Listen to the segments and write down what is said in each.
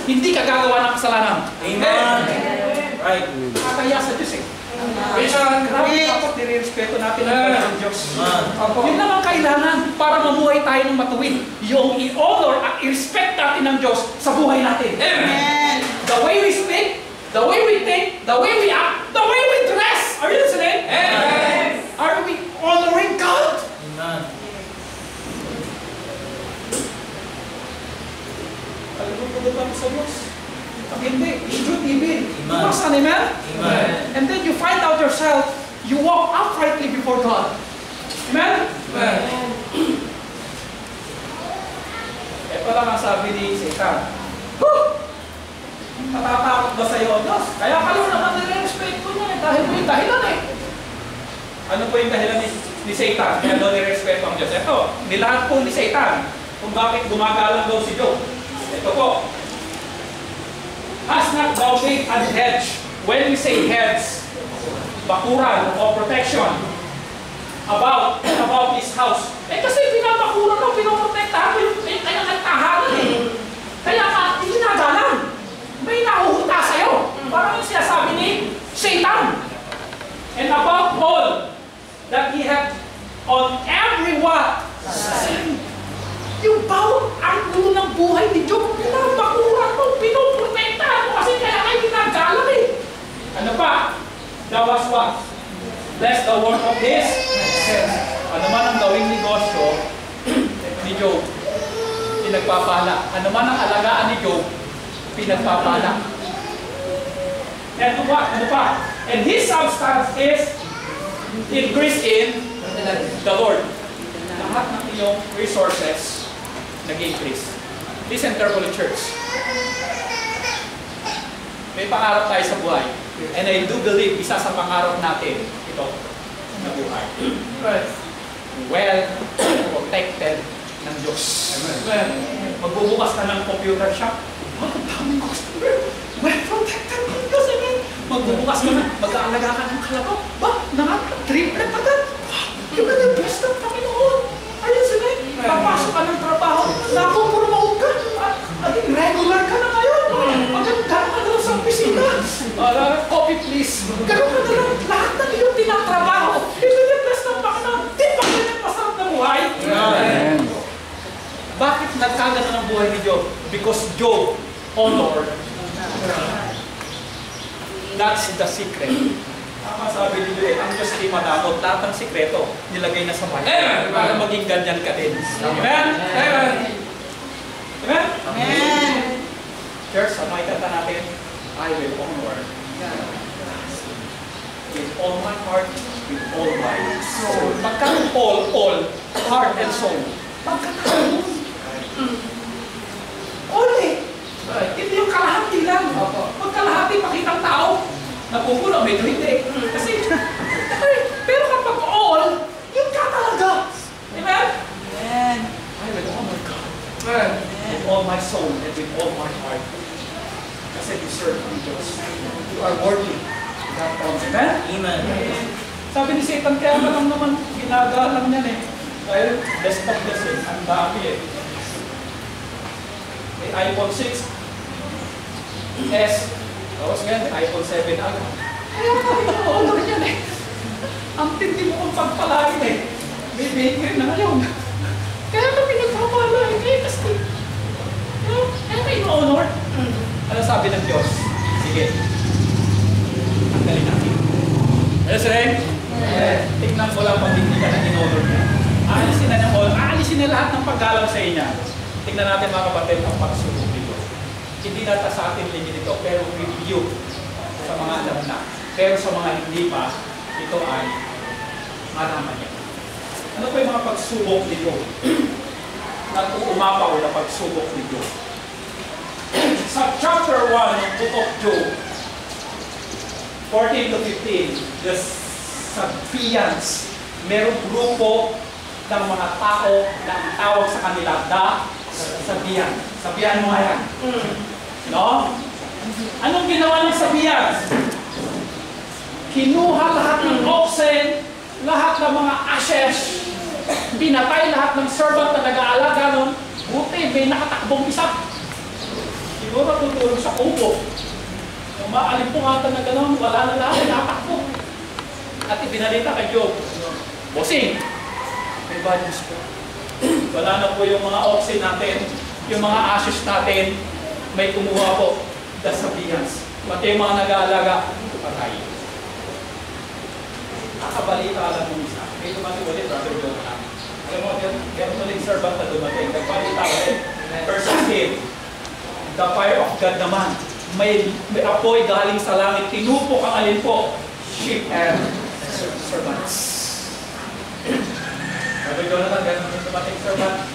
hindi ka gagawa ng kasalanan. Amen. Right. Kakaya sa Diyos eh. Grabe dapat nire-respeto natin ang Panginoon ng Diyos. Yun naman kailangan para mabuhay tayo ng matuwid. Yung i-honor at i-respect natin ng Diyos sa buhay natin. Amen. The way we speak, the way we think, the way we act, the way we dress. Are you listening? Amen. Are we honoring God? Amen. Kalugod-gudod lang sa Diyos. Pag hindi, shoot even. Amen. Amen? Amen. And then you find out yourself, you walk uprightly before God. Amen? Amen. Ito lang ang sabi ni Satan. Woo! Natatakot ba sa'yo, Diyos? Kaya ka lang naman nire-respect ko niya eh. Dahil po yung dahilan eh. Ano po yung dahilan ni Satan? Kaya doon nire-respect ang Diyos. Ito, nilahat po ni Satan kung bakit gumagalang daw si Job. Ito po. Has not thou made an hedge? When we say hedge, bakuran o protection about his house. Eh kasi pinabakuran mo, pinoprotektahan mo yung kanyang tahanan eh. Kaya ka, hindi nagalang. May nahuhuta sa'yo. Parang yung sinasabi ni Satan. And about all that he had on every what? Yung bawat anggulo ng buhay ni Job, pinabakuran mo, pinoprotektahan mo kasi kaya kayo ginagalang eh. Ano pa? That was what? Bless the work of his hands. Ano man ang gawing negosyo ni Job, pinagpapala. Ano man ang alagaan ni Job, pinagpapala. And what? Ano pa? And his substance is increased in the Lord. Lahat ng iyong resources nag-increase. Listen carefully, church. May pangarap tayo sa buhay. And I do believe isa sa pangarap natin ito na buhay. Well protected ng Diyos. Amen. Magbubukas ka ng computer shop. Ang daming customer. Well protected ng Diyos. Amen. Magbubukas ka na. Mag-aalaga ka ng kalabaw. Triple agad. Yung mga best ng Panginoon. Ayun sila. Papasok ka ng trabaho. Nakupromote ka. Naging regular ka na ngayon. Maganda ka na lang sa opisina. Copy please. Ganun ka na lang. Lahat ng iyong tinatrabaho. Ibiniblas ng Panginoon. Di ba ganyan masarap na buhay? Amen. Bakit nagkagano ng buhay ni Job? Because Job honored. That's the secret. Tama sabi ni Job, ang Diyos di madamot. Lahat ng sikreto nilagay na sa Bible. Para maging ganyan ka din. Amen? Amen? Amen? Amen. Church, ano itata natin? I will honor with all my heart, with all my soul. Pagka all, heart and soul. Pagkataon. All eh. Hindi yung kalahati lang. Pag kalahati, pakitang tao. Napupuno, medyo hindi. Kasi, pero kapag all, yun ka talaga. Amen? Amen. I will honor God. With all my soul and with all my heart. Kasi you serve ang Diyos. You are worthy. God promise. Amen? Amen. Sabi ni Satan, kaya ka lang naman ginagalang niyan eh. Dahil best of this eh. Ang dami eh. May iPhone 6 S. Tapos ngayon, iPhone 7 agad. Kaya ka rin niyan eh. Ang tindi mo kong pagpalain eh. May bakery na ngayon. Kaya ka pinagpapalain eh. Kasi, kaya ka ino-honor. Ano sabi ng Diyos? Sige. Tanggalin natin. Yes, right? Tingnan ko lang pag hindi ka na in-honor niya. Aalisin na ng honor. Aalisin na lahat ng paggalang sa inyo. Tingnan natin mga kapatid ang pagsubok nito. Hindi nata sa atin linya nito, pero review sa mga alam na. Pero sa mga hindi pa, ito ay malaman niya. Ano po yung mga pagsubok nito? Nag-uumapaw na pagsubok nito. Sa chapter 1 ng Book of Job, 14 to 15, the Sabians, merong grupo ng mga tao na ang tawag sa kanila, Sabian. Sabian mo nga yan. No? Anong ginawa ng Sabian? Kinuha lahat ng oxen, lahat ng mga ashes, pinatay lahat ng servant na nag-aalaga nun, buti may nakatakbong isa. Siguro tutulog sa kubo. Kung maalimpungatan na gano'n, wala na lahat, natakbo. At ibinalita kay Job, bossing, may bad news po. Wala na po yung mga oxen natin, yung mga ashes natin, may kumuha po. Das sabians. Pati yung mga nag-aalaga, patay. Nakabalita lang ng isa. May dumating ulit, Brother John. Alam mo, ganun ulit servant na dumating. Nagbalita ulit. Verse 16. The fire of God naman. May apoy galing sa langit. Tinupok ang alin po? Sheep and servants. Brother Jonathan, ganun ulit dumating servant.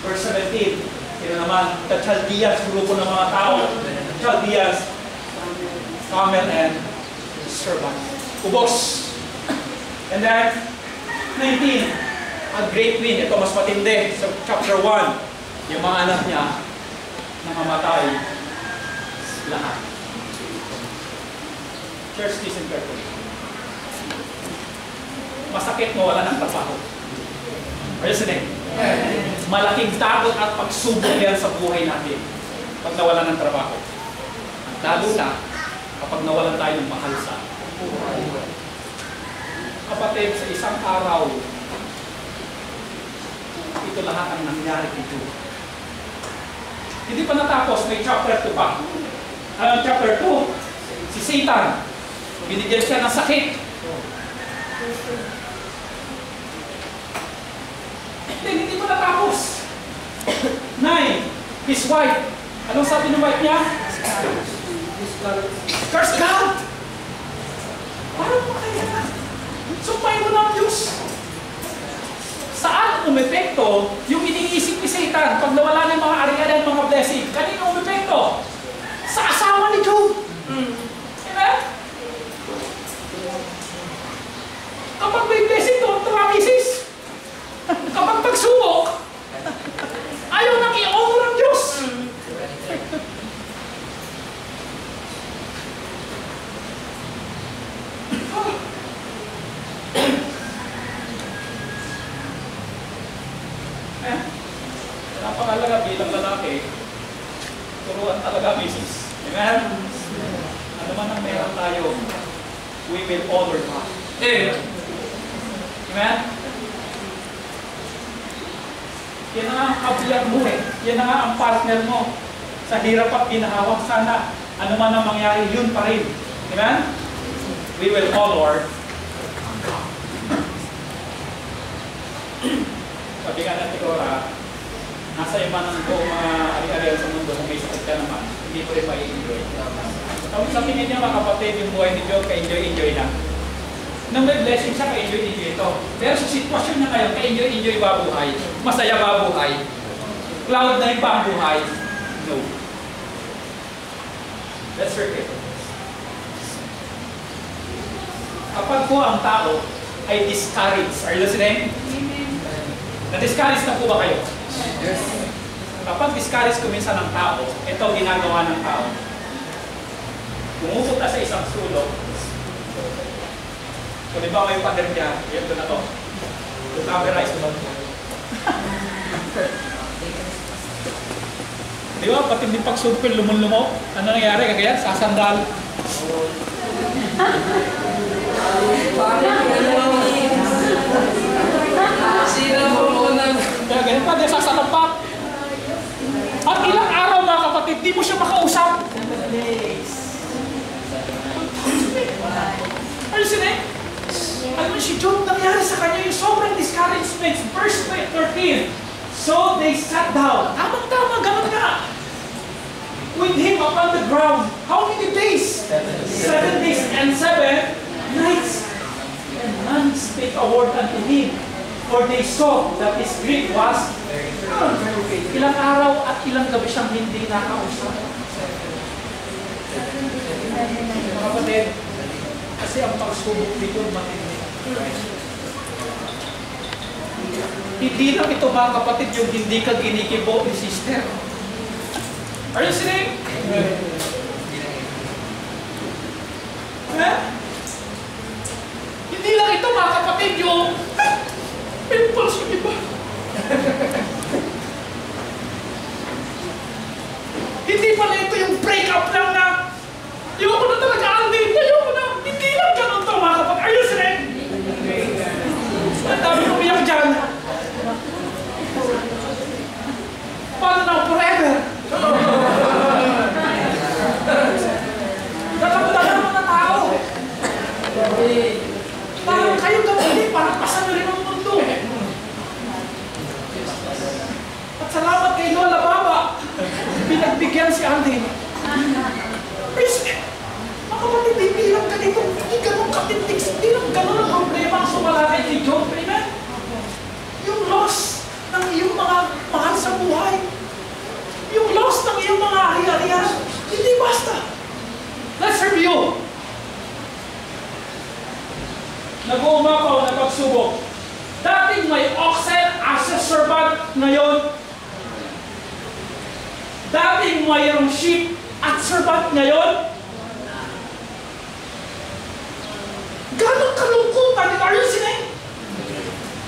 Verse 17. Sino naman? The Chaldeans, grupo ng mga tao. Chaldeans, camel and servant. Ubos. And then, 19, a great wind. Ito mas matindi. Sa chapter 1, yung mga anak niya namamatay lahat. Church, listen carefully. Masakit mawala ng trabaho. Are you listening? Malaking takot at pagsubok yan sa buhay natin pag nawala ng trabaho. Lalo na kapag nawalan tayo ng mahal sa buhay. Kapatid, sa isang araw, ito lahat ang nangyari dito. Hindi pa natapos, may chapter 2 pa. Anong chapter 2? Si Satan, binigyan siya ng sakit. Hindi pa natapos. 9, his wife. Anong sabi ng wife niya? Curse God! Parang makaya. Sumpay mo ng Diyos. Saan umepekto yung iniisip ni Satan pag nawala ng mga ari-arian, mga blessing? Kanino umepekto? Sa asawa ni Job. Amen? Kapag may blessing doon, misis. Kapag pagsubok, ayaw nang i-honor ang Diyos. Napakalaga bilang lalaki, turuan talaga misis. Amen? Ano man ang meron tayo, we will honor God. Amen? Yan na nga ang kabiyak mo eh. Yan na nga ang partner mo. Sa hirap at ginahawak, sana ano man ang mangyari, yun pa rin. Amen? We will honor God. Sabi nga natin ko, nasa iba ng buong mga ari-arian sa mundo, kung may sakit ka naman, hindi ko rin mai-enjoy. Tapos sa tingin niya mga kapatid, yung buhay ni Job, ka-enjoy-enjoy lang. Nang may blessing siya, ka-enjoy-enjoy ito. Pero sa sitwasyon niya ngayon, ka-enjoy-enjoy ba buhay? Masaya ba buhay? Cloud na ba ang buhay? No. Let's repeat. Kapag po ang tao ay discouraged, are you listening? Na-discourage na po ba kayo? Yes. Kapag discourage kuminsan ng tao, ito ginagawa ng tao. Pumupunta sa isang sulok. Kung di ba may pader niya, yun na to. To camera is to Di ba, pati din pagsupil, lumon-lumo. Ano nangyari? Kagaya, sasandal. Sira po muna. Kaya ganyan pa, di sasalumpak. At ilang araw mga kapatid, di mo siya makausap. Are you listening? Alam mo, si Job nangyari sa kanya yung sobrang discouragement. Verse 13. So they sat down. Tamang-tama, ganun nga. With him upon the ground. How many days? 7 days and 7 nights. And none spake a word unto him. For they saw that his grief was ilang araw at ilang gabi siyang hindi nakausap. Mga kapatid, kasi ang pagsubok dito matindi. Hindi lang ito mga kapatid yung hindi ka ginikibo ni sister. Are you listening? Hindi lang ito mga kapatid yung pimples yung iba. Hindi pala ito yung breakup lang na ayoko na talaga, Andy. Ayoko na. Hindi lang ganun to, mga kapag. Are you listening? Ang dami umiyak dyan. Paano na forever? Dalang-dalang mga tao. Parang kayo gawin, parang pasan na rin ang mundo. At salamat kay Lola Baba. Pinagbigyan si Andy. Please, mga kapatid, hindi lang ganito. Hindi ganun katindig. Hindi lang ganun ang problema ang sumalakay ni Job. Amen? Yung loss ng iyong mga mahal sa buhay. Yung loss ng iyong mga ari-arian. Hindi basta. Let's review. Nag-uumakaw na pagsubok. Dating may oxen as a servant, ngayon. Dating mayroong sheep at servant, ngayon. Ganong kalungkutan, are you listening?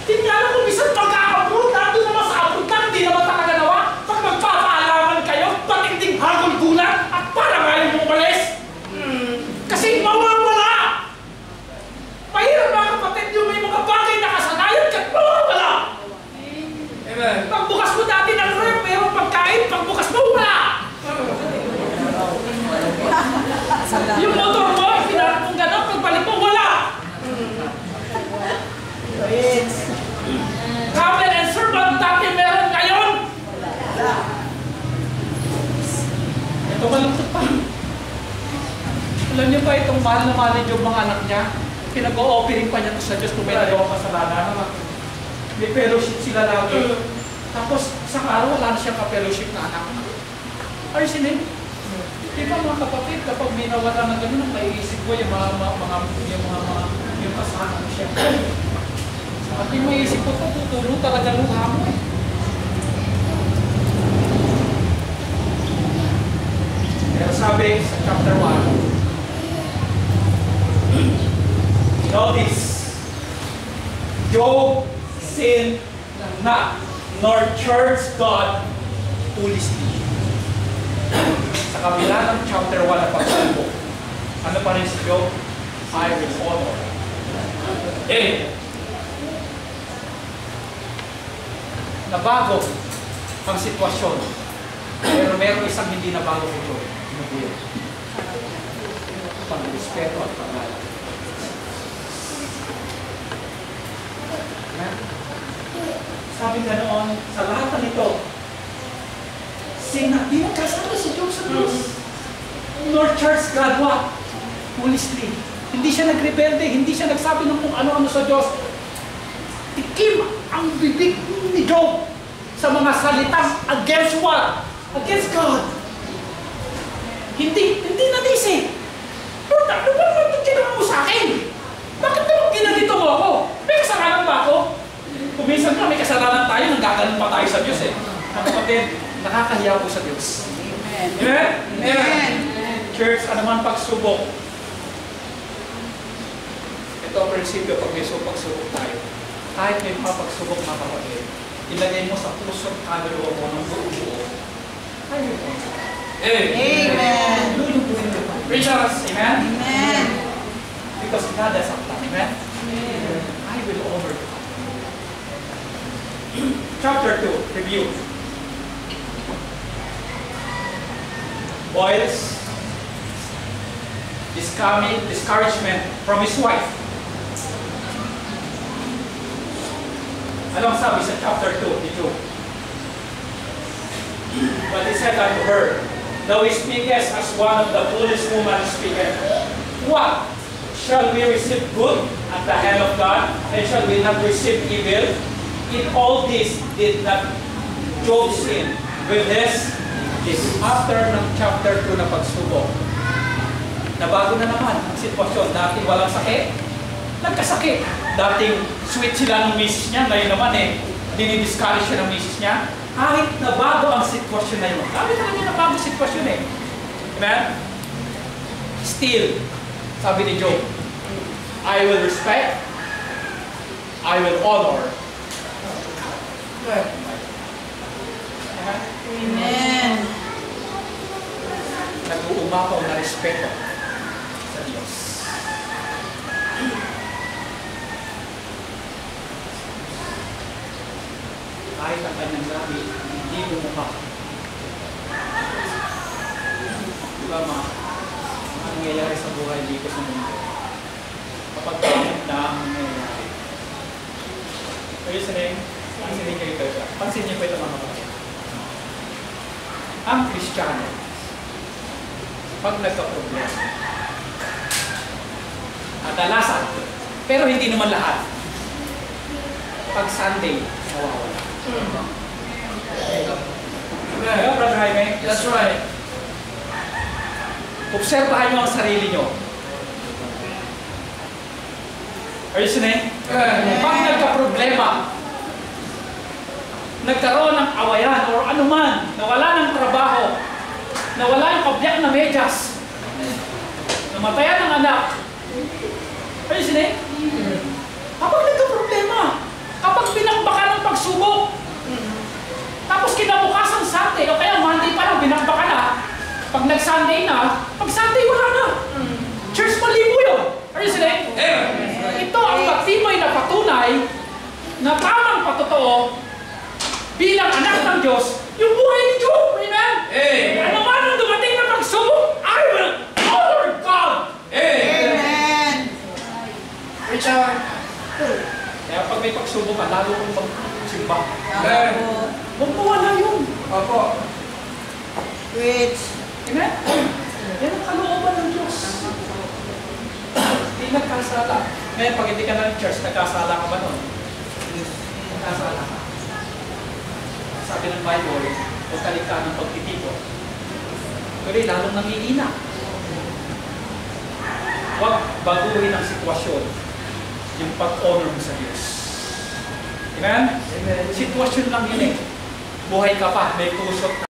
Tingnan mo, minsan pagka-abroad, nandun naman sa abroad ka, hindi naman talaga nawa. Pag magpapaalaman kayo, patinding hagol gulat, at para ngayon mong umalis. Kasi mawawala. Mahirap mga kapatid yung may mga bagay na kasanayan ka, mawawala. Amen. Pagbukas mo dati ng rep, mayroong pagkain, pagbukas mo, wala. Yung motor mo, pinarap mong gano'n, pagbalik mo, wala. Camel and servant, dati meron ngayon. Ito malungkot pa. Alam niyo ba itong mahal na mahal yung mga anak niya? Pinag-o-offering pa niya sa Diyos kung may nagawang kasalanan. May fellowship sila lagi. Tapos, isang araw, wala na siyang ka-fellowship na anak. Are you listening? Di ba mga kapatid, kapag may nawala na gano'n, ang naiisip ko yung yung kasama mo siya. At yung maiisip ko, tutulo talaga luha mo eh. Pero sabi sa chapter 1, notice, Job sinned not, nor charged God foolishly. Sa kabila ng chapter 1 na pagsubok, ano pa rin si Job? I will honor. Nabago ang sitwasyon. Pero meron isang hindi nabago kay Job. Ano po yun? Pag-respeto at pag-galang. Sabi nga noon, sa lahat ng ito, di nagkasama si Job sa Diyos. Nor charged God what? Foolishly. Hindi siya nagrebelde, hindi siya nagsabi ng kung ano-ano sa Diyos. Tikim ang bibig ni Job sa mga salitang against what? Against God. Hindi nadisi. Lord, ano ba naman ginawa mo sa akin? Bakit naman ginanito mo ako? May kasalanan ba ako? Kung minsan nga may kasalanan tayo, nanggaganon pa tayo sa Diyos eh. Mga kapatid, nakakahiya po sa Diyos. Amen. Amen? Amen. Church, anuman pagsubok. Ito ang prinsipyo pag may pagsubok tayo. Kahit may mga pagsubok mga kapatid, ilagay mo sa puso at kaluluwa mo ng buo-buo. Ayaw mo. Amen. Preach us. Amen? Amen. Because God has a plan. Amen? I will overcome. Chapter 2, review. Boils, discouragement from his wife. Anong sabi sa chapter 2 ni Job? But he said unto her, Thou speakest as one of the foolish women speaketh. What? Shall we receive good at the hand of God, and shall we not receive evil? In all this did not Job sin. With this, after ng chapter 2 na pagsubok, nabago na naman ang sitwasyon. Dating walang sakit, nagkasakit. Dating sweet sila ng misis niya, ngayon naman dinidiscourage siya ng misis niya. Kahit nabago ang sitwasyon na yun. Kami talaga nabago ang sitwasyon eh. Amen? Still, sabi ni Job, I will respect, I will honor. Amen. umapaw na respeto sa Diyos. Kahit ang kanyang gamit, hindi bumukha. Diba mga nangyayari sa buhay dito sa mundo? Kapag gamit na ang nangyayari. Are you listening? Pansinin niyo ito. Pansinin niyo po ito mga kapatid. Ang Kristiyano, pag nagka-problema, kadalasan, pero hindi naman lahat, pag Sunday, nawawala. Diba, Brother Jaime? That's right. Obserbahan nyo ang sarili nyo. Are you listening? Pag nagka-problema, nagkaroon ng awayan or anuman, nawala ng trabaho, nawala yung kabyak na medyas, namatayan ng anak. Are you listening? Kapag nagka-problema, kapag pinakbaka ng pagsubok, tapos kinabukasan Sunday, o kaya Monday pa lang binakbaka na, pag nag-Sunday na, pag Sunday wala na. Church malibo yun. Are you listening? Ito ang pagtibay na patunay na tamang patotoo bilang anak ng Diyos, yung buhay ni Job. Amen? Ano man ang dumating na pagsubok, I will honor God. Amen. Richard. Kaya pag may pagsubok ka, lalo kong magsimba. Amen. Huwag mawala yun. Opo. Preach. Amen? Yan ang kalooban ng Diyos. Hindi nagkasala. Ngayon, pag hindi ka na ng church, nagkasala ka ba nun? Nagkasala ka. Sabi ng Bible, huwag kaligtaan ng pagtitipon. Pero lalong nangiina. Huwag baguhin ang sitwasyon yung pag-honor mo sa Diyos. Amen? Amen. Sitwasyon lang yun eh. Buhay ka pa, may pusot